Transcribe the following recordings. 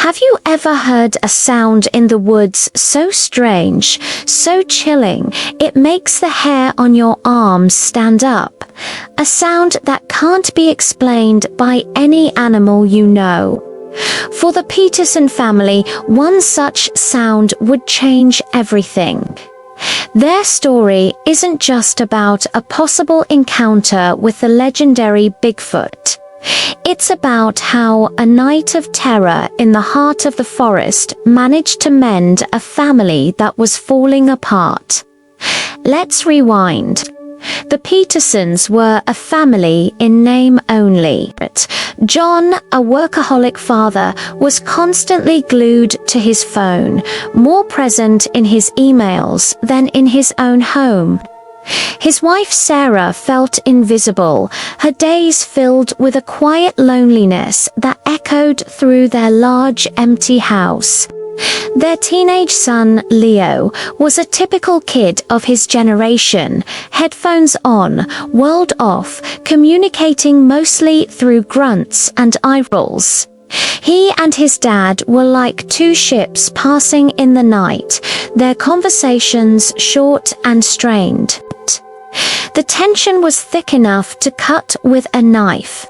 Have you ever heard a sound in the woods so strange, so chilling, it makes the hair on your arms stand up? A sound that can't be explained by any animal you know. For the Peterson family, one such sound would change everything. Their story isn't just about a possible encounter with the legendary Bigfoot. It's about how a night of terror in the heart of the forest managed to mend a family that was falling apart. Let's rewind. The Petersons were a family in name only. John, a workaholic father, was constantly glued to his phone, more present in his emails than in his own home. His wife Sarah felt invisible, her days filled with a quiet loneliness that echoed through their large, empty house. Their teenage son, Leo, was a typical kid of his generation, headphones on, world off, communicating mostly through grunts and eye rolls. He and his dad were like two ships passing in the night, their conversations short and strained. The tension was thick enough to cut with a knife.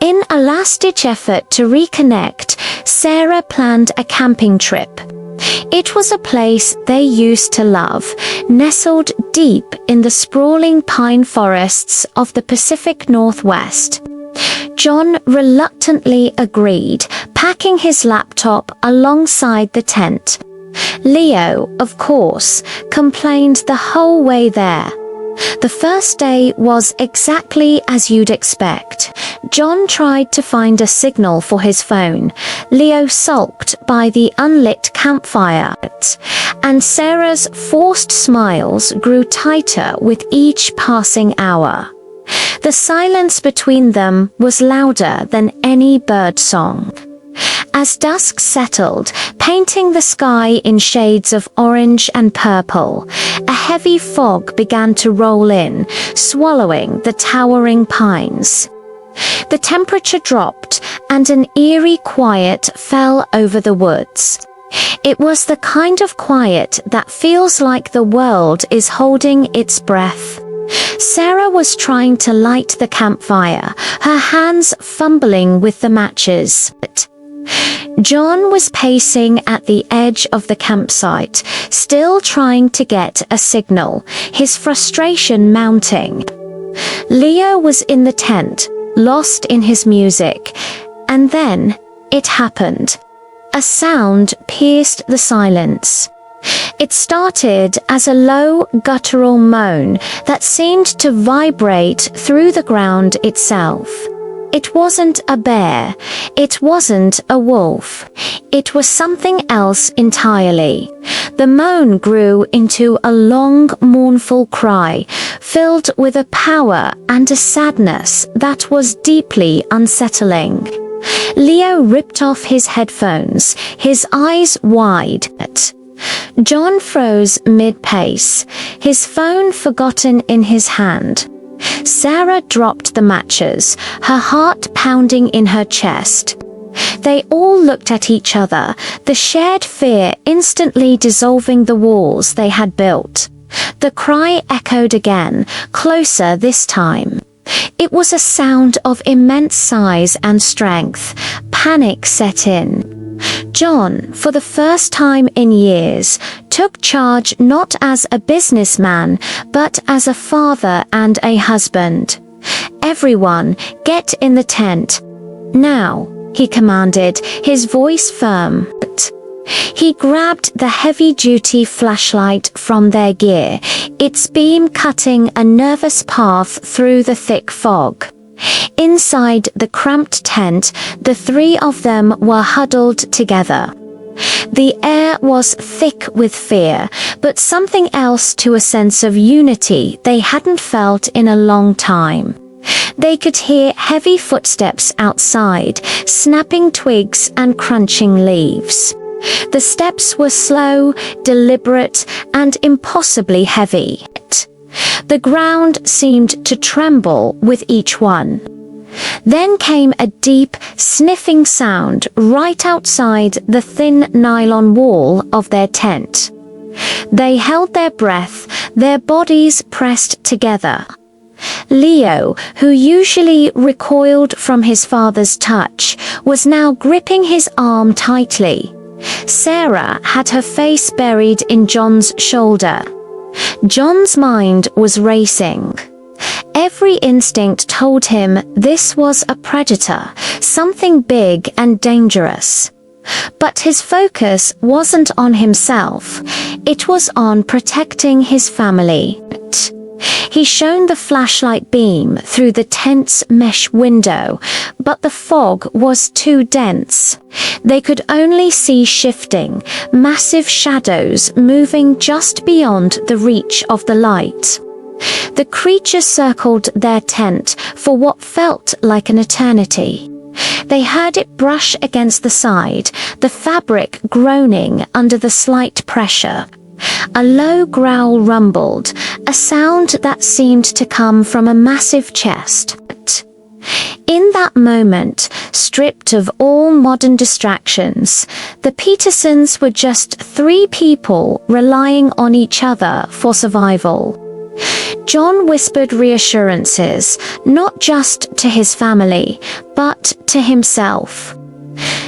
In a last-ditch effort to reconnect, Sarah planned a camping trip. It was a place they used to love, nestled deep in the sprawling pine forests of the Pacific Northwest. John reluctantly agreed, packing his laptop alongside the tent. Leo, of course, complained the whole way there. The first day was exactly as you'd expect. John tried to find a signal for his phone. Leo sulked by the unlit campfire, and Sarah's forced smiles grew tighter with each passing hour. The silence between them was louder than any bird song. As dusk settled, painting the sky in shades of orange and purple, a heavy fog began to roll in, swallowing the towering pines. The temperature dropped, and an eerie quiet fell over the woods. It was the kind of quiet that feels like the world is holding its breath. Sarah was trying to light the campfire, her hands fumbling with the matches. John was pacing at the edge of the campsite, still trying to get a signal, his frustration mounting. Leo was in the tent, lost in his music, and then it happened. A sound pierced the silence. It started as a low, guttural moan that seemed to vibrate through the ground itself. It wasn't a bear, it wasn't a wolf, it was something else entirely. The moan grew into a long, mournful cry, filled with a power and a sadness that was deeply unsettling. Leo ripped off his headphones, his eyes wide. John froze mid-pace, his phone forgotten in his hand. Sarah dropped the matches, her heart pounding in her chest. They all looked at each other, the shared fear instantly dissolving the walls they had built. The cry echoed again, closer this time. It was a sound of immense size and strength. Panic set in. John, for the first time in years, took charge not as a businessman, but as a father and a husband. "Everyone, get in the tent. Now," he commanded, his voice firm. He grabbed the heavy-duty flashlight from their gear, its beam cutting a nervous path through the thick fog. Inside the cramped tent, the three of them were huddled together. The air was thick with fear, but something else, to a sense of unity they hadn't felt in a long time. They could hear heavy footsteps outside, snapping twigs and crunching leaves. The steps were slow, deliberate, and impossibly heavy. The ground seemed to tremble with each one. Then came a deep, sniffing sound right outside the thin nylon wall of their tent. They held their breath, their bodies pressed together. Leo, who usually recoiled from his father's touch, was now gripping his arm tightly. Sarah had her face buried in John's shoulder. John's mind was racing. Every instinct told him this was a predator, something big and dangerous. But his focus wasn't on himself, it was on protecting his family. He shone the flashlight beam through the tent's mesh window, but the fog was too dense. They could only see shifting, massive shadows moving just beyond the reach of the light. The creature circled their tent for what felt like an eternity. They heard it brush against the side, the fabric groaning under the slight pressure. A low growl rumbled, a sound that seemed to come from a massive chest. In that moment, stripped of all modern distractions, the Petersons were just three people relying on each other for survival. John whispered reassurances, not just to his family, but to himself.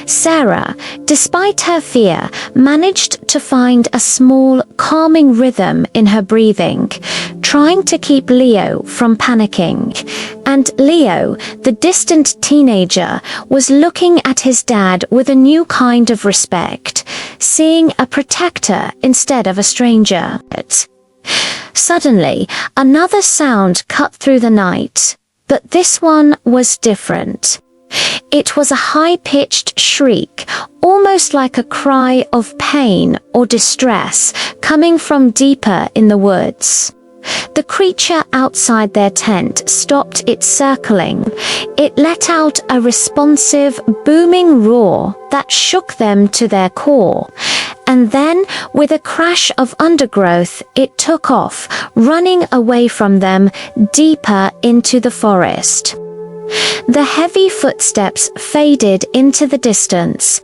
Sarah, despite her fear, managed to find a small, calming rhythm in her breathing, trying to keep Leo from panicking. And Leo, the distant teenager, was looking at his dad with a new kind of respect, seeing a protector instead of a stranger. Suddenly, another sound cut through the night, but this one was different. It was a high-pitched shriek, almost like a cry of pain or distress, coming from deeper in the woods. The creature outside their tent stopped its circling. It let out a responsive, booming roar that shook them to their core. And then, with a crash of undergrowth, it took off, running away from them, deeper into the forest. The heavy footsteps faded into the distance.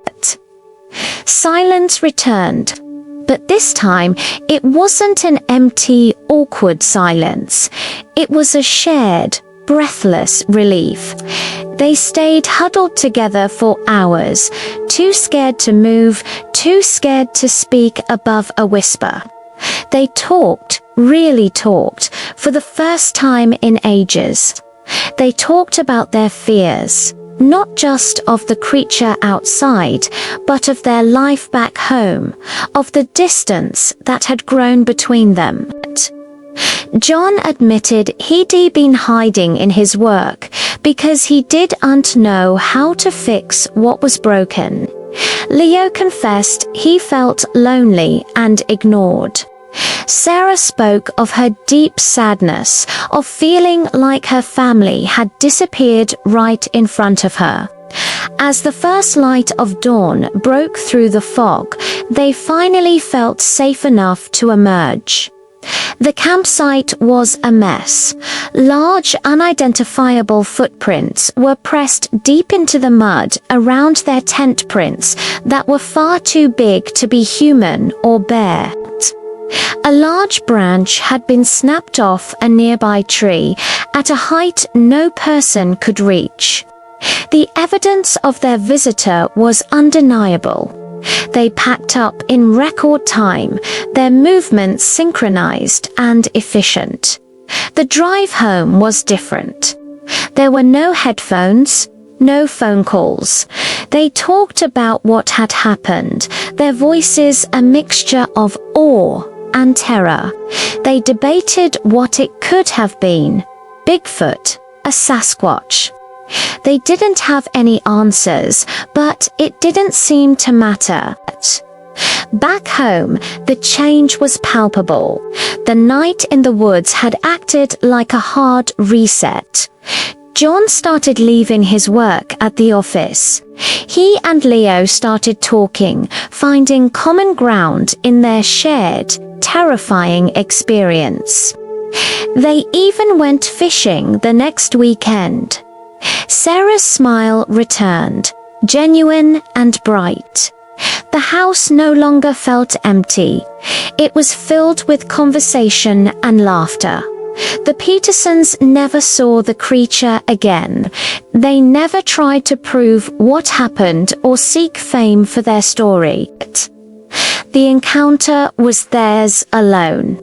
Silence returned, but this time it wasn't an empty, awkward silence. It was a shared, breathless relief. They stayed huddled together for hours, too scared to move, too scared to speak above a whisper. They talked, really talked, for the first time in ages. They talked about their fears, not just of the creature outside, but of their life back home, of the distance that had grown between them. John admitted he'd been hiding in his work because he didn't know how to fix what was broken. Leo confessed he felt lonely and ignored. Sarah spoke of her deep sadness, of feeling like her family had disappeared right in front of her. As the first light of dawn broke through the fog, they finally felt safe enough to emerge. The campsite was a mess. Large, unidentifiable footprints were pressed deep into the mud around their tent prints that were far too big to be human or bear. A large branch had been snapped off a nearby tree at a height no person could reach. The evidence of their visitor was undeniable. They packed up in record time, their movements synchronized and efficient. The drive home was different. There were no headphones, no phone calls. They talked about what had happened, their voices a mixture of awe and terror. They debated what it could have been: Bigfoot, a Sasquatch. They didn't have any answers, but it didn't seem to matter. Back home, the change was palpable. The night in the woods had acted like a hard reset. John started leaving his work at the office. He and Leo started talking, finding common ground in their shared, terrifying experience. They even went fishing the next weekend. Sarah's smile returned, genuine and bright. The house no longer felt empty. It was filled with conversation and laughter. The Petersons never saw the creature again. They never tried to prove what happened or seek fame for their story. The encounter was theirs alone.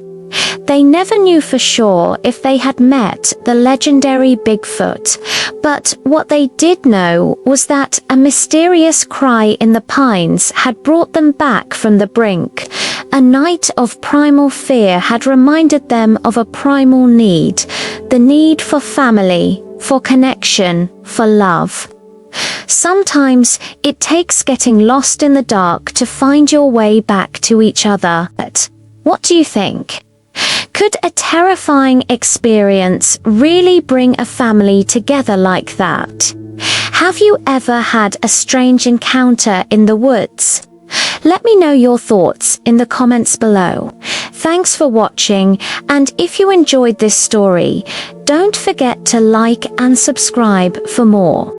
They never knew for sure if they had met the legendary Bigfoot, but what they did know was that a mysterious cry in the pines had brought them back from the brink. A night of primal fear had reminded them of a primal need, the need for family, for connection, for love. Sometimes it takes getting lost in the dark to find your way back to each other. But what do you think? Could a terrifying experience really bring a family together like that? Have you ever had a strange encounter in the woods? Let me know your thoughts in the comments below. Thanks for watching, and if you enjoyed this story, don't forget to like and subscribe for more.